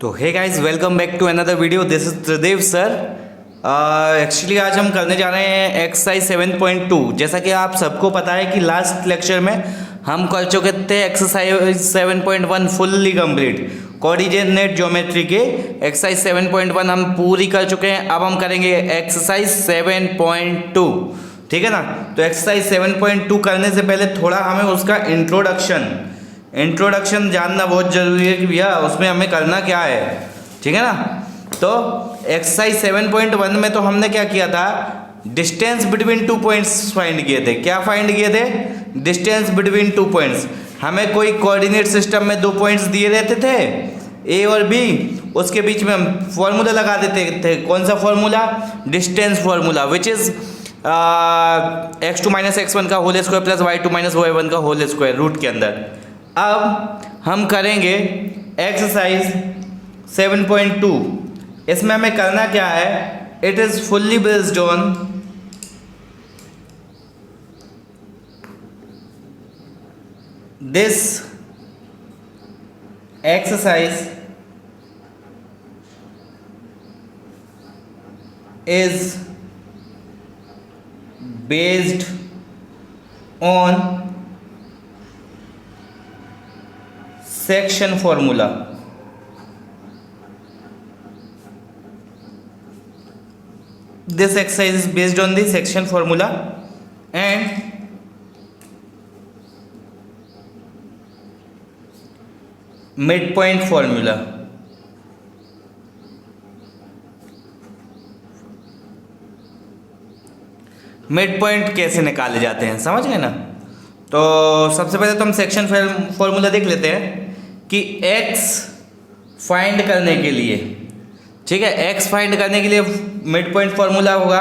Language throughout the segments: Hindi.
तो hey guys, welcome back to another video. This is Tridev sir. Actually आज हम करने जा रहे हैं एक्सरसाइज 7.2। जैसा कि आप सबको पता है कि लास्ट लेक्चर में हम कर चुके थे exercise 7.1 fully complete. Coordinate geometry के एक्सरसाइज 7.1 हम पूरी कर चुके हैं। अब हम करेंगे एक्सरसाइज 7.2, ठीक है ना। तो एक्सरसाइज 7.2 करने से पहले थोड़ा हमें उसका इंट्रोडक्शन जानना बहुत ज़रूरी है कि भैया उसमें हमें करना क्या है, ठीक है ना। तो एक्सरसाइज 7.1 में तो हमने क्या किया था, डिस्टेंस बिटवीन 2 पॉइंट्स फाइंड किए थे। क्या फाइंड किए थे? Distance between 2 points. हमें कोई कोऑर्डिनेट सिस्टम में 2 पॉइंट्स दिए रहते थे, ए और बी, उसके बीच में हम फॉर्मूला लगा देते थे। कौन सा formula? Distance formula, which is x2 - x1 का whole square plus y2 - y1 का होल स्क्वायर रूट के अंदर। अब हम करेंगे एक्सरसाइज 7.2। इसमें हमें करना क्या है? It is fully based on this exercise is based on section formula. This exercise is based on the section formula and midpoint formula. Mid point कैसे निकाले जाते हैं, समझ गए ना। तो सबसे पहले तो हम सेक्शन फॉर्मूला देख लेते हैं कि x फाइंड करने के लिए, ठीक है, x फाइंड करने के लिए मिड पॉइंट फॉर्मूला होगा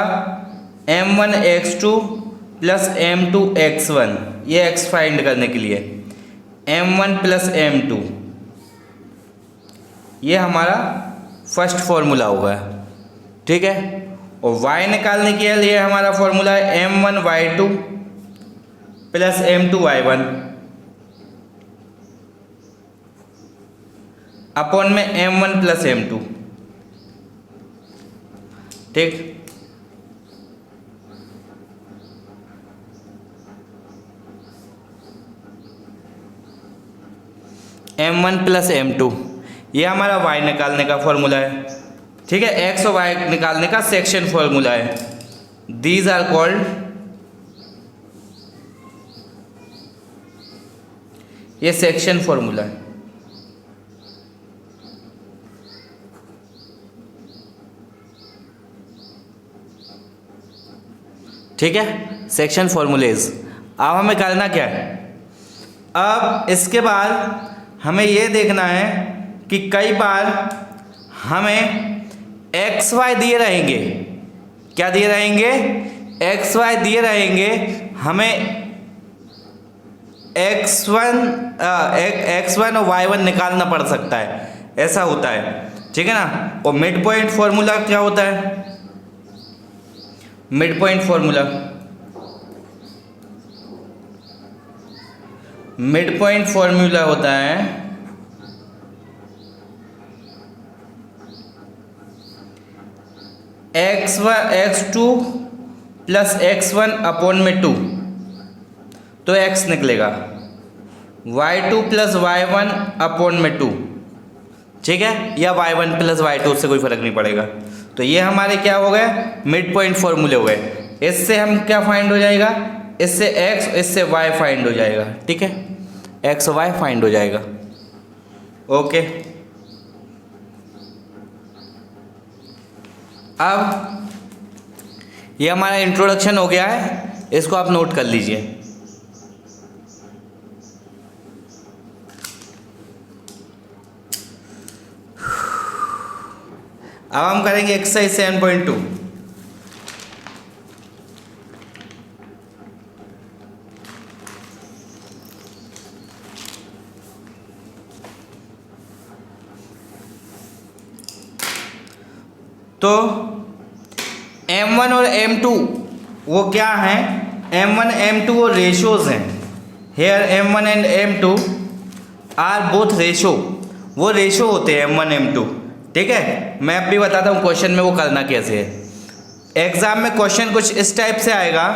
m1 x2 plus m2 x1। ये x फाइंड करने के लिए m1 प्लस m2, ये हमारा फर्स्ट फॉर्मूला होगा, ठीक है। और y निकालने के लिए हमारा फॉर्मूला है m1 y2 plus m2 y1 upon में m1 प्लस m2, ठीक। m1 प्लस m2 ये हमारा y निकालने का फॉर्मूला है, ठीक है। x और y निकालने का सेक्शन फॉर्मूला है। दीज आर कॉल्ड, ये सेक्शन फॉर्मूला है, ठीक है, सेक्शन फॉर्मूलेज। अब हमें करना क्या है? अब इसके बाद हमें ये देखना है कि कई बार हमें एक्स वाई दिए रहेंगे। क्या दिए रहेंगे? एक्स वाई दिए रहेंगे। हमें x1 और y1 निकालना पड़ सकता है, ऐसा होता है, ठीक है ना। और मिड पॉइंट फॉर्मूला क्या होता है? Mid point formula, mid point formula होता है x2 प्लस x1 अपॉन में 2, तो x निकलेगा। y2 प्लस y1 अपॉन में 2, ठीक है, या y1 प्लस y2, उससे कोई फर्क नहीं पड़ेगा। तो ये हमारे क्या हो गए? मिड पॉइंट फॉर्मूले हो गए। इससे हम क्या फाइंड हो जाएगा? इससे x, इससे y फाइंड हो जाएगा, ठीक है, x और y फाइंड हो जाएगा। ओके, अब ये हमारा इंट्रोडक्शन हो गया है, इसको आप नोट कर लीजिए। अब हम करेंगे एक्सरसाइज 7.2। तो m1 और m2 वो क्या हैं? m1 m2 वो रेशोज हैं। Here m1 and m2 are both ratio. वो रेशो होते हैं M1 M2। ठीक है, मैं अब भी बताता हूँ क्वेश्चन में वो करना कैसे है। एग्जाम में क्वेश्चन कुछ इस टाइप से आएगा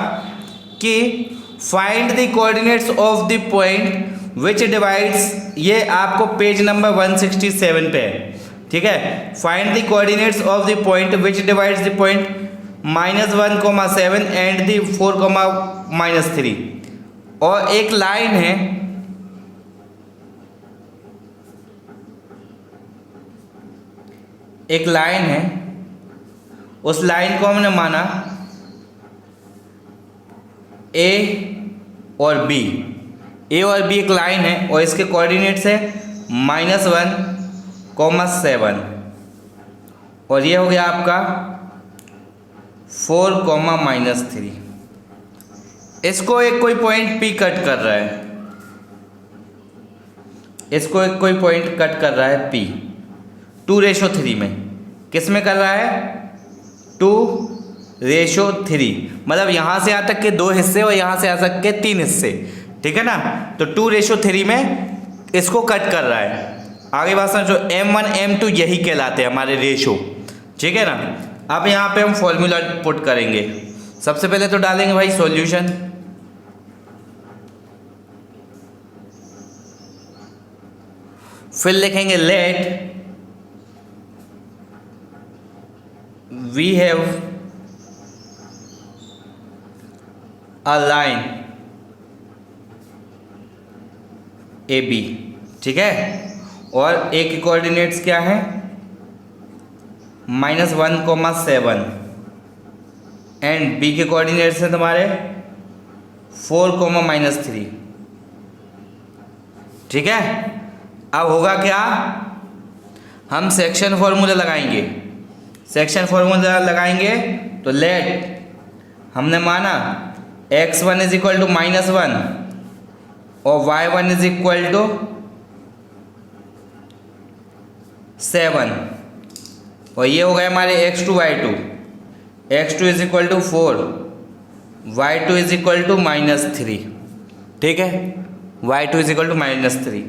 कि find the coordinates of the point which divides, ये आपको पेज नंबर 167 पे है। ठीक है, find the coordinates of the point which divides the point -1,7 and the 4,-3। और एक लाइन है, एक लाइन है, उस लाइन को हमने माना ए और बी। ए और बी एक लाइन है और इसके कोऑर्डिनेट्स है -1,7 और ये हो गया आपका 4,-3। इसको एक कोई पॉइंट P कट कर रहा है, इसको एक कोई पॉइंट कट कर रहा है P 2:3 में। किस में कर रहा है? 2:3, मतलब यहाँ से यहाँ तक के 2 हिस्से और यहाँ से यहाँ तक के 3 हिस्से। ठीक है ना, तो 2:3 में इसको कट कर रहा है। आगे बात समझो, M1 M2 यही कहलाते हैं हमारे रेशो। ठीक है ना, अब यहाँ पे हम फॉर्मूला पुट करेंगे। सबसे पहले तो डालेंगे भाई सॉल्यूशन, फिर लिखेंगे late we have a line AB। ठीक है, और A के कोऑर्डिनेट्स क्या है? -1,7 एंड B के कोऑर्डिनेट्स हैं तुम्हारे 4,-3। ठीक है, अब होगा क्या? हम सेक्शन फॉर्मूला लगाएंगे। सेक्शन फॉर्मूला लगाएंगे तो लेट, हमने माना x1 = -1 और y1 = 7 और ये हो गए हमारे x2 y2। x2 = 4, y2 = -3। ठीक है, y2 = -3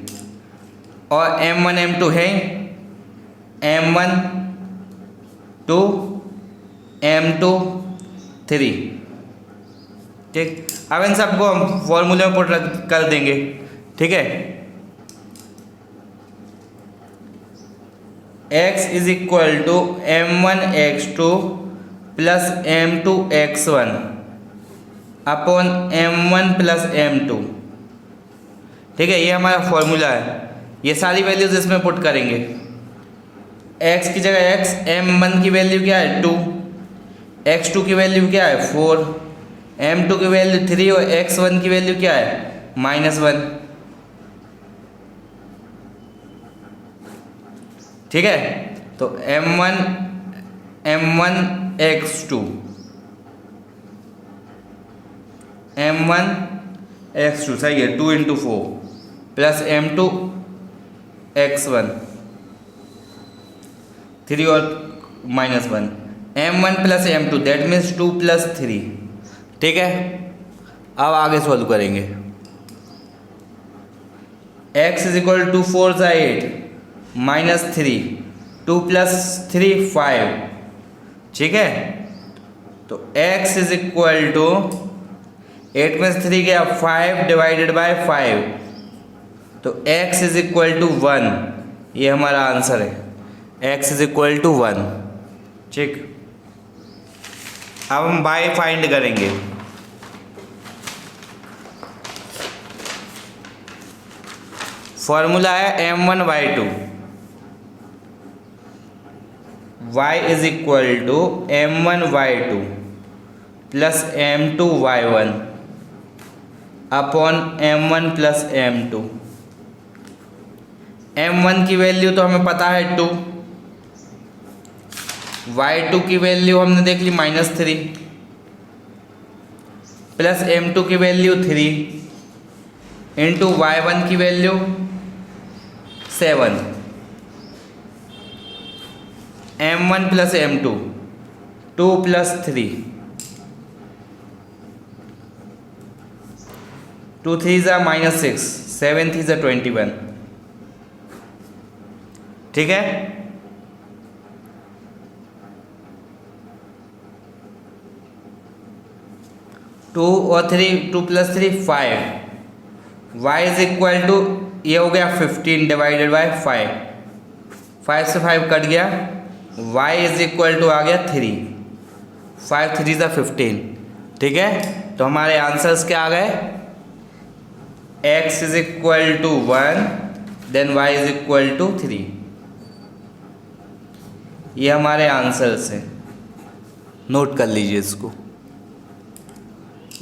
और M1 M2 है M1 2 M2 3। ठीक, अब इन सबको हम फॉर्मूले में पुट कर देंगे। ठीक है, x = M1 x2 + M2 x1 upon M1 + M2। ठीक है, ये हमारा फॉर्मूला है। ये सारी वैल्यूज इसमें पुट करेंगे। x की जगह x, M1 की वैल्यू क्या है 2, x2 की वैल्यू क्या है 4, M2 की वैल्यू 3 और x1 की वैल्यू क्या है -1। ठीक है, तो M1 x2 सही है 2 × 4 प्लस M2 x1 3 और -1 M1 + M2 दैट मीन्स 2 + 3। ठीक है, अब आगे सॉल्व करेंगे। x = 4 × 8 -3 2 + 3 5। ठीक है, तो x = 8 में 3 गया 5 / 5 तो x = 1। ये हमारा आंसर है, x = 1। ठीक, अब हम y फाइंड करेंगे। फॉर्मूला है M1 y2, y = M1 y2 + M2 y1 upon M1 + M2। M1 की वैल्यू तो हमें पता है 2, y2 की वैल्यू हमने देख ली -3 प्लस M2 की वैल्यू 3 इंटू y1 की वैल्यू 7। M1 + M2 2 + 3 2 3 = -6 7 3 = 21 ठीक है। टू और 3, 2 + 3 5, y इज इक्वल टू, ये हो गया 15 डिवाइडेड बाय 5, 5 से 5 कट गया, y इज इक्वल टू आ गया 3, 5 3 ज़ा 15, ठीक है। तो हमारे आंसर्स क्या आ गए, x is equal to 1, then y is equal to 3, ये हमारे आंसर्स हैं। नोट कर लीजिए इसको,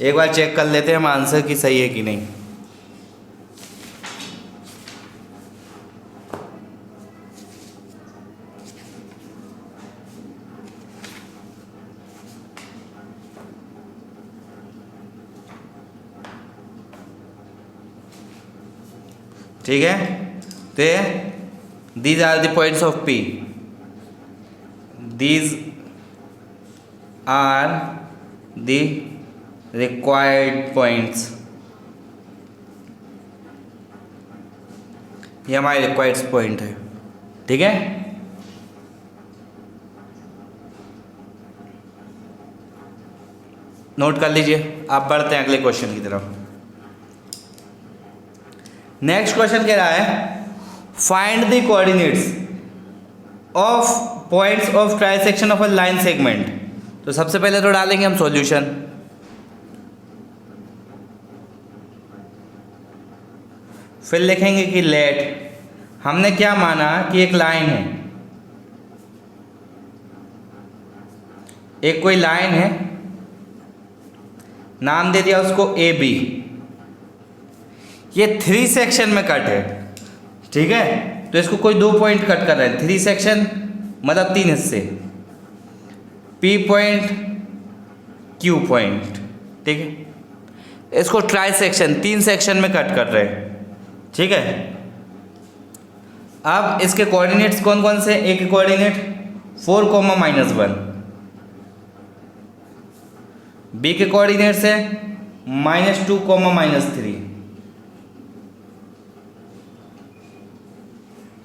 एक बार चेक कर लेते हैं हम आंसर की सही है कि नहीं। ठीक है, तो these are the points of P, these are the required points, ये हमारे रिक्वायर्ड पॉइंट है, ठीक है। नोट कर लीजिए, आप बढ़ते हैं अगले क्वेश्चन की तरफ। नेक्स्ट क्वेश्चन कह रहा है find the coordinates of points of trisection of a line segment. तो सबसे पहले तो डालेंगे हम सॉल्यूशन, फिर लिखेंगे कि लेट, हमने क्या माना कि एक लाइन है, एक कोई लाइन है, नाम दे दिया उसको ए बी, ये 3 सेक्शन में कट है, ठीक है। तो इसको कोई 2 पॉइंट कट कर रहे हैं, 3 सेक्शन मतलब 3 हिस्से, P पॉइंट Q पॉइंट, ठीक है। इसको ट्राई सेक्शन 3 सेक्शन में कट कर रहे हैं, ठीक है। अब इसके कोऑर्डिनेट्स कौन कौन से, एक कोऑर्डिनेट 4, -1, बी के कोऑर्डिनेट्स है -2, -3,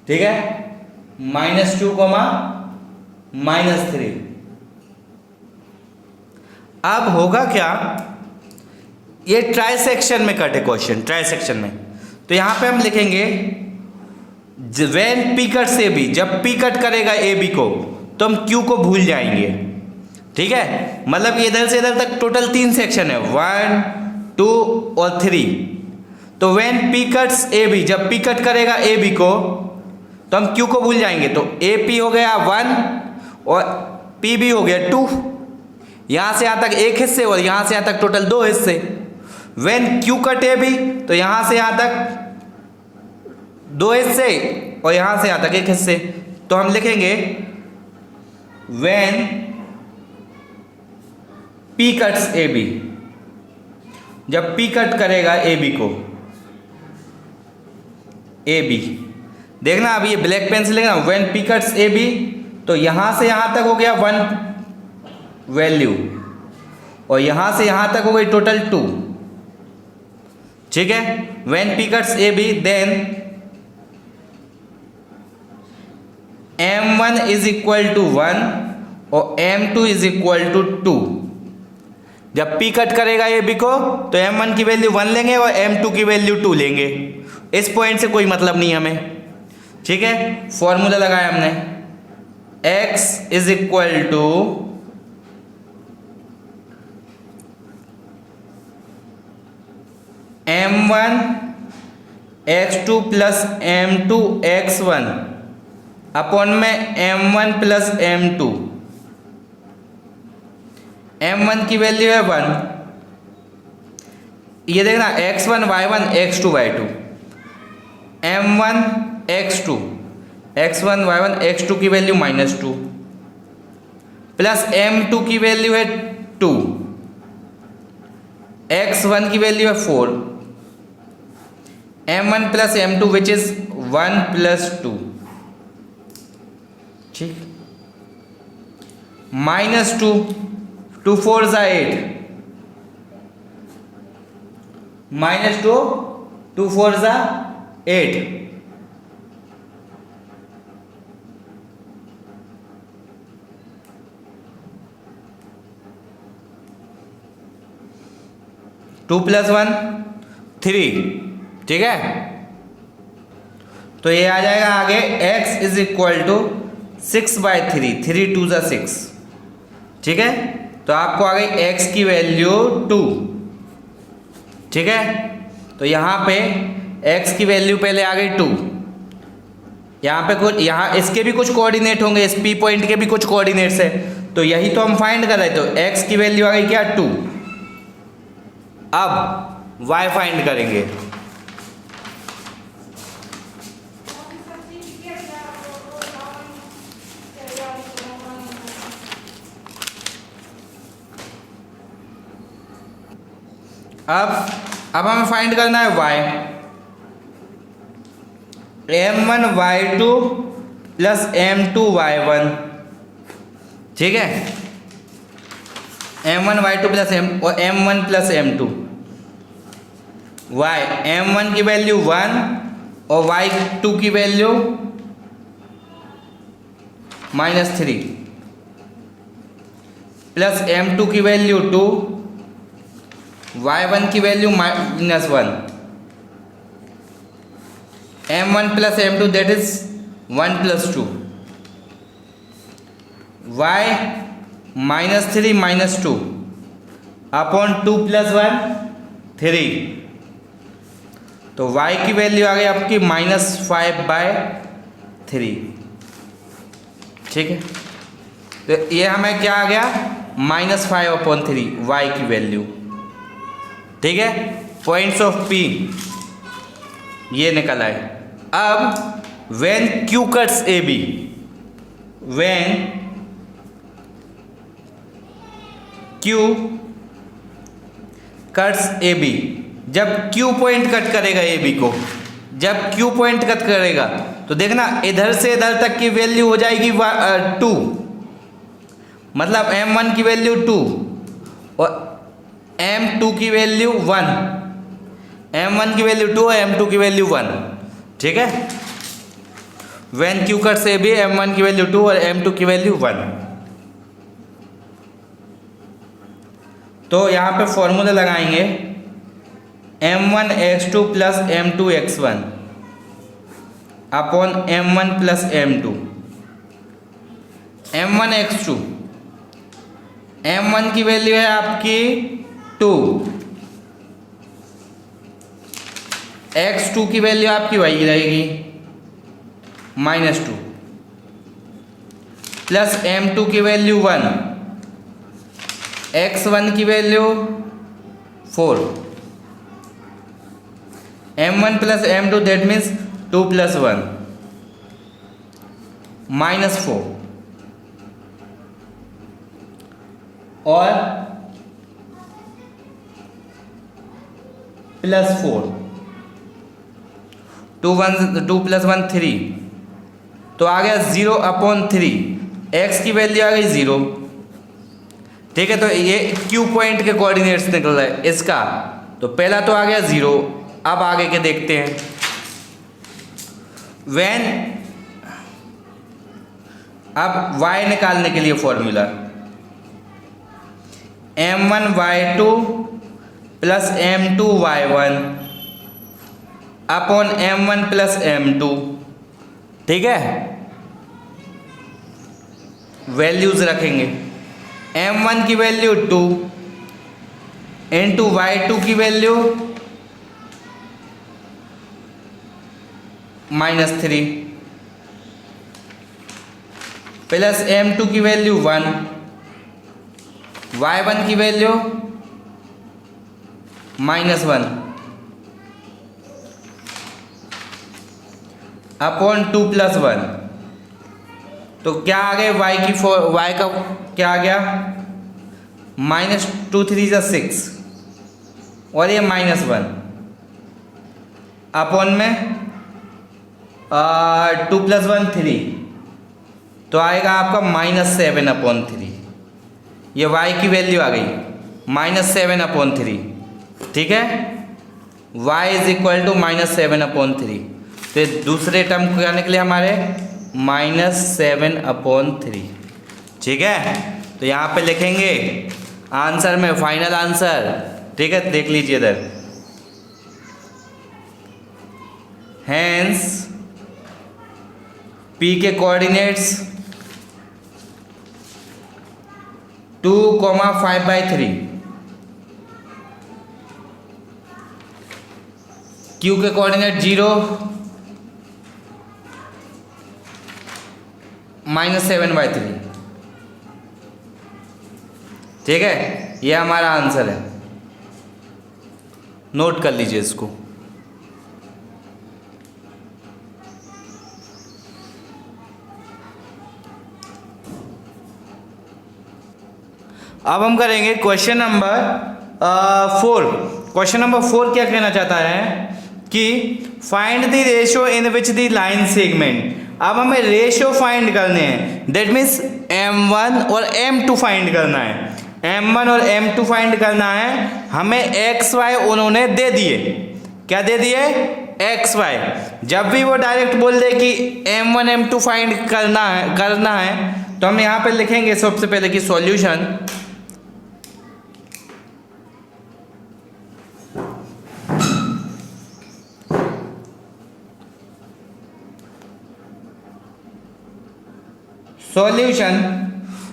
ठीक है, -2, -3। अब होगा क्या, ये ट्राई सेक्शन में कटे क्वेश्चन, ट्राई सेक्शन में, तो यहां पे हम लिखेंगे व्हेन P कट्स AB, जब P कट करेगा AB को तो हम Q को भूल जाएंगे, ठीक है। मतलब इधर से इधर तक टोटल 3 सेक्शन है, 1, 2 और 3। तो व्हेन P कट्स AB, जब P कट करेगा AB को तो हम Q को भूल जाएंगे, तो AP हो गया 1 और PB हो गया 2, यहां से यहां तक एक हिस्से और यहां से यहां तक टोटल 2 हिस्से। व्हेन Q कट AB, तो यहां से यहां तक 2 हिस्से और यहां से यहां तक एक हिस्से, तो हम लिखेंगे व्हेन P कट्स AB, जब P कट करेगा AB को, AB देखना, अभी ये ब्लैक पेन से लिखना, व्हेन P कट्स AB, तो यहां से यहां तक हो गया 1 वैल्यू और यहां से यहां तक हो गई टोटल 2, ठीक है। When P cuts AB, then M1 is equal to 1 और M2 इज इक्वल टू 2। जब P कट करेगा AB को तो M1 की वैल्यू 1 लेंगे और M2 की वैल्यू 2 लेंगे। इस पॉइंट से कोई मतलब नहीं हमें, ठीक है। फॉर्मूला लगाया हमने, x is equal to M1 x2 plus M2 x1 upon में M1 प्लस M2। M1 की वैल्यू है 1, ये देखना x1 y1 x2 y2, M1 x2 x1 y1 x2 की वैल्यू -2 प्लस M2 की वैल्यू है 2, x1 की वैल्यू है 4, M1 plus M2 which is 1 plus 2, ठीक। -2, 2 4 ज़ा 8, -2 2 4 ज़ा 8, 2 + 1 3, ठीक है। तो ये आ जाएगा आगे x = 6/3, 3 2 = 6, ठीक है। तो आपको आ गई x की वैल्यू 2, ठीक है। तो यहाँ पे x की वैल्यू पहले आ गई 2, यहाँ पे कुछ, यहाँ इसके भी कुछ कोऑर्डिनेट होंगे, इस P पॉइंट के भी कुछ कोऑर्डिनेट्स है, तो यही तो हम फाइंड कर रहे थे। तो x की वैल्यू आ गई क्या 2। अब y फाइंड करेंगे। अब हमें फाइंड करना है y, m1y2 + m2y1, ठीक है। m1y2 + m1 + m2, y m1 की वैल्यू 1 और y2 की वैल्यू -3 प्लस m2 की वैल्यू 2, y1 की value -1, m1 + m2 that is 1 + 2, y -3 - 2 upon 2 + 1 3, तो y की वैल्यू आ गई आपकी -5/3, ठीक है। तो ये हमें क्या आ गया -5/3 y की वैल्यू, ठीक है। पॉइंट्स ऑफ P ये निकल आए। अब when Q cuts AB, when Q cuts AB, जब Q पॉइंट कट करेगा AB को, जब Q पॉइंट कट करेगा तो देखना इधर से इधर तक की वैल्यू हो जाएगी 2, मतलब m1 की वैल्यू 2 और m2 की वैल्यू 1, m1 की वैल्यू 2 और m2 की वैल्यू 1, ठीक है। When Q cuts AB, m1 की वैल्यू 2 और m2 की वैल्यू 1। तो यहाँ पे फॉर्मूला लगाएंगे m1x2 + m2x1 upon m1 + m2, m1x2, m1 की वैल्यू है आपकी 2, x2 की वैल्यू आपकी वही रहेगी -2, प्लस m2 की वैल्यू 1, x1 की value 4, m1 + m2 that means 2 + 1 -4 और +4, 2 + 1 3, तो आ गया 0/3, x की वैल्यू आ गई 0, ठीक है। तो ये Q पॉइंट के कोऑर्डिनेट्स निकल रहा है इसका, तो पहला तो आ गया 0। अब आगे के देखते हैं। व्हेन, अब y निकालने के लिए formula m1y2 + m2y1 upon m1 + m2, ठीक है। वैल्यूज रखेंगे, m1 की वैल्यू 2 इंटू y2 की वैल्यू -3 प्लस m2 की वैल्यू 1, y1 की वैल्यू -1 अपॉन 2 + 1, तो क्या आ गए y का क्या आ गया -2 3 = 6 और ये -1 अपॉन में 2 + 1 3, तो आएगा आपका -7/3। ये y की वैल्यू आ गई -7/3, ठीक है। y = -7/3, तो दूसरे टर्म क्या निकले हमारे -7/3, ठीक है। तो यहाँ पे लिखेंगे आंसर में, फाइनल आंसर ठीक है, देख लीजिए इधर, हैंस P के कोऑर्डिनेट्स 2,5/3, Q के कोऑर्डिनेट 0 -7/3। ठीक है, ये हमारा आंसर है, नोट कर लीजिए इसको। अब हम करेंगे क्वेश्चन नंबर 4। क्वेश्चन नंबर 4 क्या कहना चाहता है कि find the ratio in which the line segment. अब हमें रेशियो फाइंड करने हैं, दैट मीन्स M1 और M2 फाइंड करना है। M1 और M2 फाइंड करना है, हमें XY उन्होंने दे दिए। क्या दे दिए? XY। जब भी वो डायरेक्ट बोल दे कि M1 M2 फाइंड करना है तो हम यहाँ पे लिखेंगे सबसे पहले कि सॉल्यूशन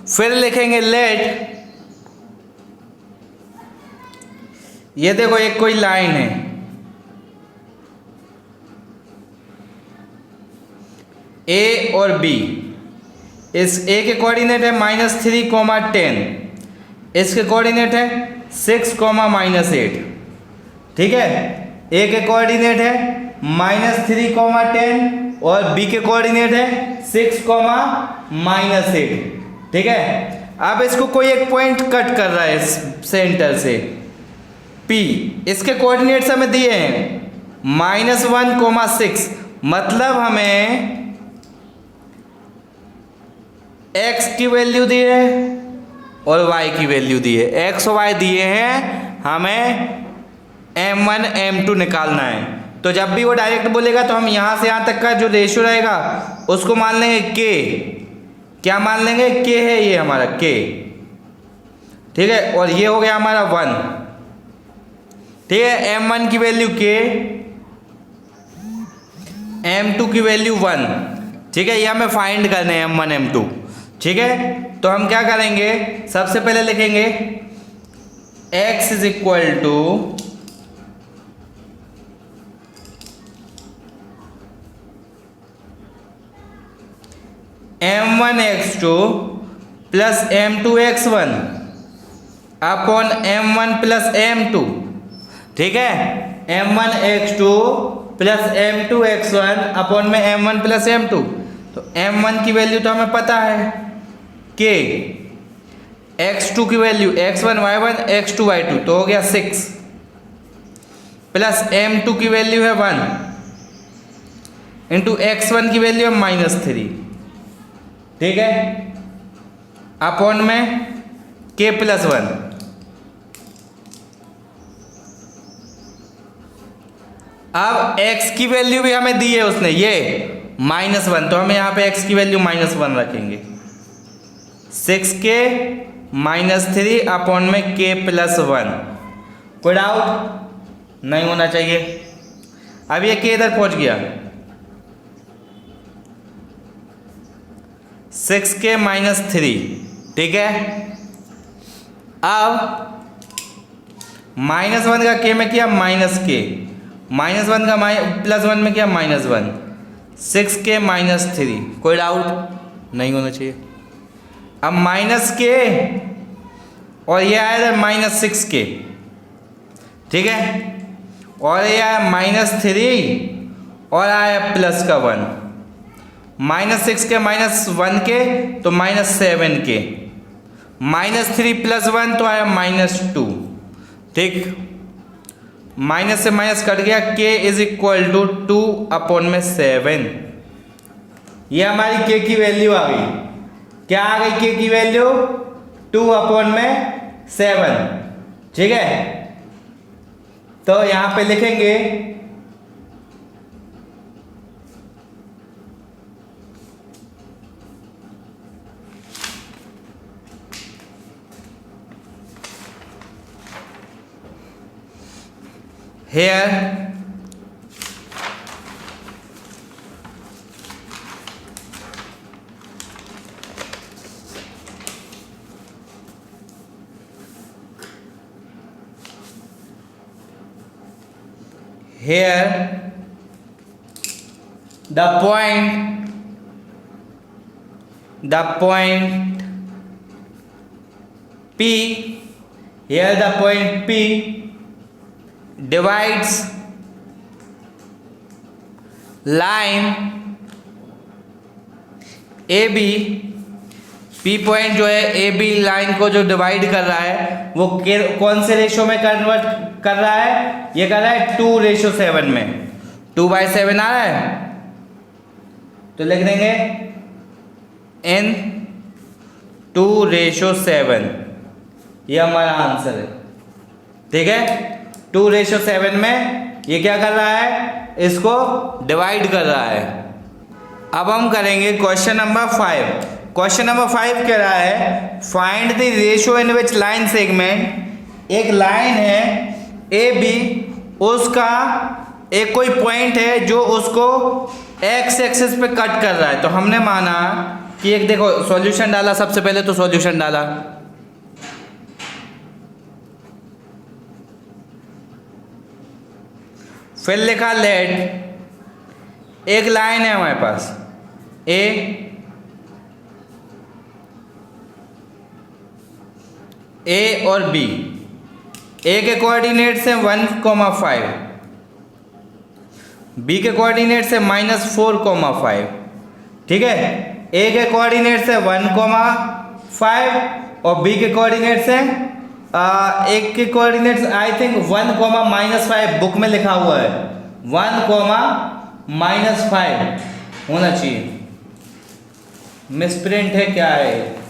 फिर लिखेंगे लेट, ये देखो एक कोई लाइन है, ए और बी। इस ए के कोऑर्डिनेट है -3,10, इसके कोऑर्डिनेट है 6,-8। ठीक है, ए के कोऑर्डिनेट है -3,10 और बी के कोऑर्डिनेट है 6,-8। ठीक है, अब इसको कोई एक पॉइंट कट कर रहा है सेंटर से P। इसके कोऑर्डिनेट्स हमें दिए हैं -1,6, मतलब हमें x की वैल्यू दी है और y की वैल्यू दी है। x और y दिए हैं, हमें M1 M2 निकालना है। तो जब भी वो डायरेक्ट बोलेगा तो हम यहाँ से यहाँ तक का जो रेशियो रहेगा उसको मान लेंगे k। क्या मान लेंगे? k है ये हमारा k। ठीक है, और ये हो गया हमारा 1। ठीक है, M1 की वैल्यू k, M2 की वैल्यू 1। ठीक है, ये हमें फाइंड करने हैं M1 M2। ठीक है, तो हम क्या करेंगे, सबसे पहले लिखेंगे x is equal to M1 x2 plus M2 x1 upon M1 plus M2। ठीक है, M1 x2 plus M2 x1 upon में M1 प्लस M2। तो M1 की वैल्यू तो हमें पता है k, x2 की value x1 y1 x2 y2, तो हो गया 6, प्लस M2 की वैल्यू है 1 इंटू x1 की वैल्यू है -3। ठीक है, अपॉन में k प्लस 1। अब x की वैल्यू भी हमें दी है उसने, ये -1, तो हमें यहाँ पे x की वैल्यू -1 रखेंगे। 6k -3 अपॉन में k प्लस 1। कोई डाउट नहीं होना चाहिए। अब ये k इधर पहुंच गया, 6k -3। ठीक है, अब -1 का k में किया -k, -1 का +1 में किया -1, 6k -3। कोई डाउट नहीं होना चाहिए। अब -k और ये आया -6k। ठीक है, और ये आया -3 और आया प्लस का 1, -6k -1k तो -7k, -3 + 1 तो आया -2। ठीक, माइनस से माइनस कट गया, k is equal to 2 upon में 7। ये हमारी k की वैल्यू आ गई। क्या आ गई k की वैल्यू? 2 अपॉन में 7। ठीक है, तो यहां पे लिखेंगे here the point P, here the point P divides line AB, P point जो है AB लाइन को जो डिवाइड कर रहा है वो कौन से रेशो में कन्वर्ट कर रहा है? ये कर रहा है 2:7 में। 2/7 आ रहा है तो लिख देंगे n 2:7, ये हमारा आंसर है। ठीक है, 2:7 में ये क्या कर रहा है? इसको डिवाइड कर रहा है। अब हम करेंगे क्वेश्चन नंबर 5। क्वेश्चन नंबर 5 कह रहा है find the ratio in which line segment, एक लाइन है ए बी, उसका एक कोई पॉइंट है जो उसको एक्स एक्सिस पे कट कर रहा है। तो हमने माना कि एक, देखो सॉल्यूशन डाला, सबसे पहले तो सॉल्यूशन डाला, फिर लिखा लेट, एक लाइन है हमारे पास ए और बी, ए के कोऑर्डिनेट्स हैं 1,5, बी के कोऑर्डिनेट्स है -4,5। ठीक है, ए के कोऑर्डिनेट्स है 1,5 और बी के कोऑर्डिनेट्स हैं एक के कोऑर्डिनेट्स आई थिंक 1,-5 बुक में लिखा हुआ है, 1,-5 होना चाहिए, मिसप्रिंट है क्या है?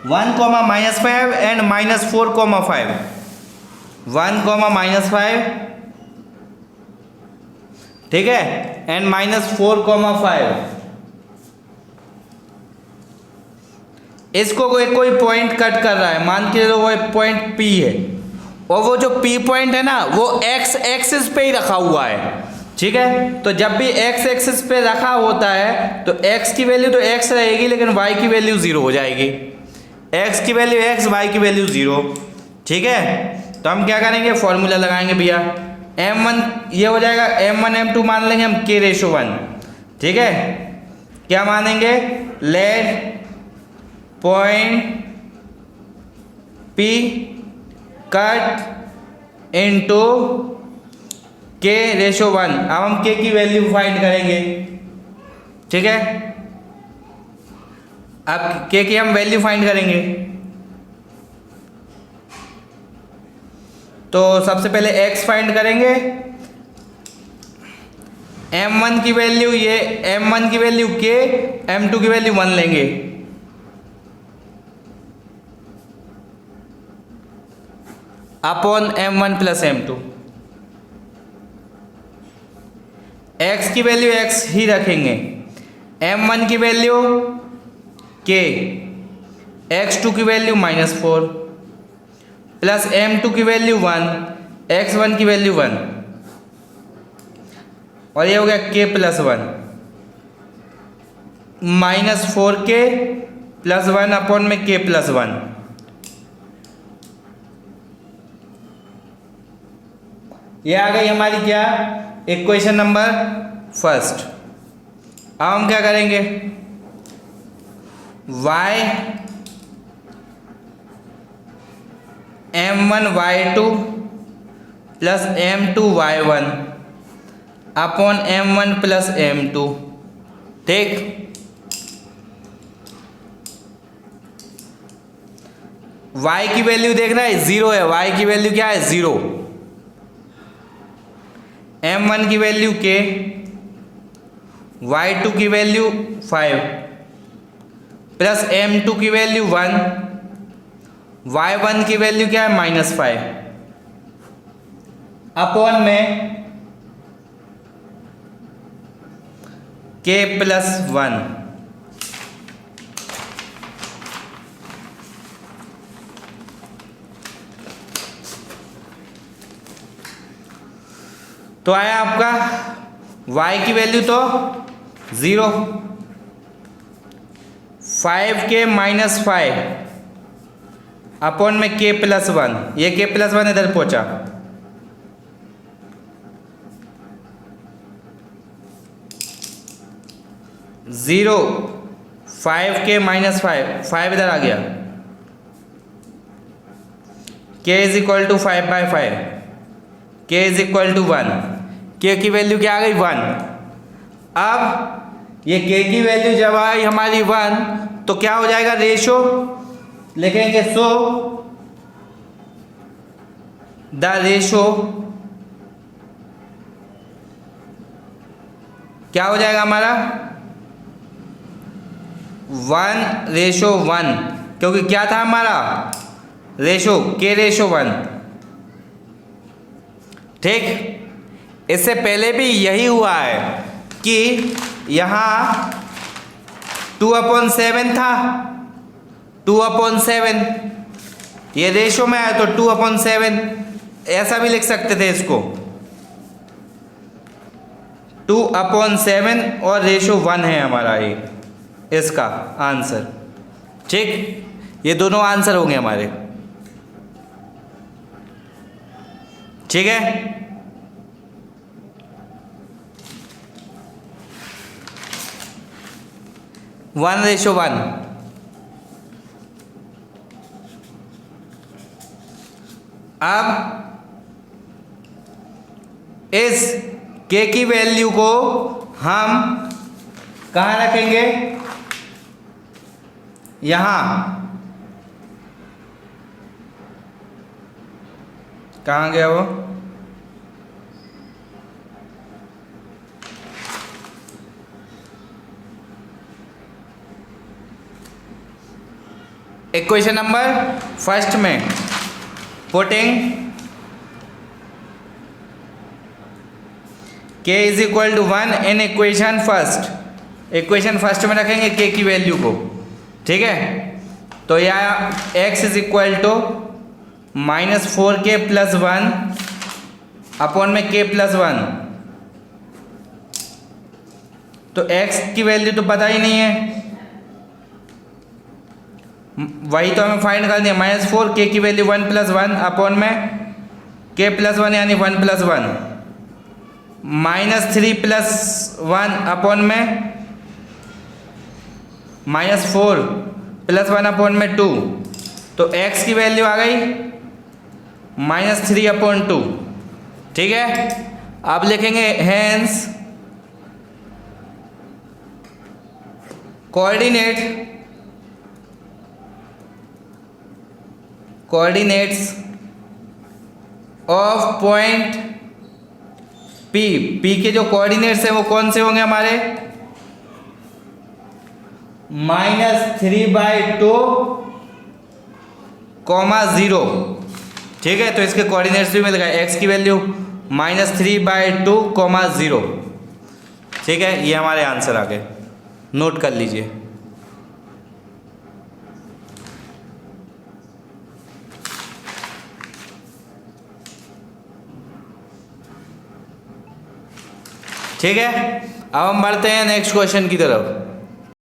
1,-5 एंड -4,5, 1,-5, ठीक है, एंड -4,5। इसको कोई पॉइंट कट कर रहा है, मान के चलो वो पॉइंट P है, और वो जो P पॉइंट है ना वो x एक्सिस पे ही रखा हुआ है। ठीक है, तो जब भी x एक्सिस पे रखा होता है तो x की वैल्यू तो x रहेगी, लेकिन y की वैल्यू 0 हो जाएगी। x की वैल्यू x, y की वैल्यू 0। ठीक है, तो हम क्या करेंगे, फॉर्मूला लगाएंगे भैया, m1 ये हो जाएगा, m1 m2 मान लेंगे हम k/1। ठीक है, क्या मानेंगे, let point P cut into k/1। अब हम k की वैल्यू फाइंड करेंगे। ठीक है, अब k की हम वैल्यू फाइंड करेंगे। तो सबसे पहले x फाइंड करेंगे, m1 की वैल्यू ये, m1 की वैल्यू k, m2 की वैल्यू 1 लेंगे, upon m1 plus m2। x की वैल्यू x ही रखेंगे, m1 की वैल्यू k, x2 की वैल्यू -4 प्लस m2 की वैल्यू 1, x1 की वैल्यू 1, और ये हो गया k + 1, -4k + 1 अपॉन में k + 1। ये आ गई हमारी क्या, इक्वेशन नंबर फर्स्ट। अब हम क्या करेंगे, y m1 y2 plus m2 y1 upon m1 plus m2। ठीक, y की वैल्यू देखना है 0 है, y की वैल्यू क्या है 0, m1 की वैल्यू k, y2 की वैल्यू 5 प्लस m2 की वैल्यू 1, y1 की वैल्यू क्या है -5 अपॉन में k + 1। तो आया आपका y की वैल्यू तो 0, 5k माइनस 5 अपॉन में k प्लस 1, ये k प्लस 1 इधर पहुंचा, 0, 5k माइनस 5 इधर आ गया, k is equal to 5/5, k is equal to 1, k की वैल्यू क्या आ गई 1। अब ये k की वैल्यू जब आई हमारी 1 तो क्या हो जाएगा, रेशो लिखेंगे, सो द रेशो क्या हो जाएगा हमारा 1:1, क्योंकि क्या था हमारा रेशो k/1। ठीक, इससे पहले भी यही हुआ है कि यहाँ 2/7 था, 2/7 ये रेशो में आया तो 2/7, ऐसा भी लिख सकते थे इसको, 2/7 और रेशो 1 है हमारा ये इसका आंसर। ठीक, ये दोनों आंसर होंगे हमारे। ठीक है, वन रेशो 1। अब इस k की वैल्यू को हम कहाँ रखेंगे, यहाँ, कहाँ गया वो, इक्वेशन नंबर फर्स्ट में putting k is equal to 1 in equation first, equation first में रखेंगे k की वैल्यू को। ठीक है, तो यह x is equal to -4k plus 1 upon में k प्लस 1, तो x की वैल्यू तो पता ही नहीं है, वही तो हमें फाइंड करनी है, -4k की वैल्यू 1 + 1 अपॉन में k + 1 यानी 1 + 1, -3 + 1 अपॉन में -4 + 1 अपॉन में 2, तो x की वैल्यू आ गई -3/2। ठीक है, अब लिखेंगे hence coordinates of point P के जो कोऑर्डिनेट्स हैं वो कौन से होंगे हमारे, -3/2, 0। ठीक है, तो इसके कोऑर्डिनेट्स भी मिल गए, x की वैल्यू -3/2, 0। ठीक है, ये हमारे आंसर आ गए, नोट कर लीजिए। ठीक है, अब हम बढ़ते हैं नेक्स्ट क्वेश्चन की तरफ।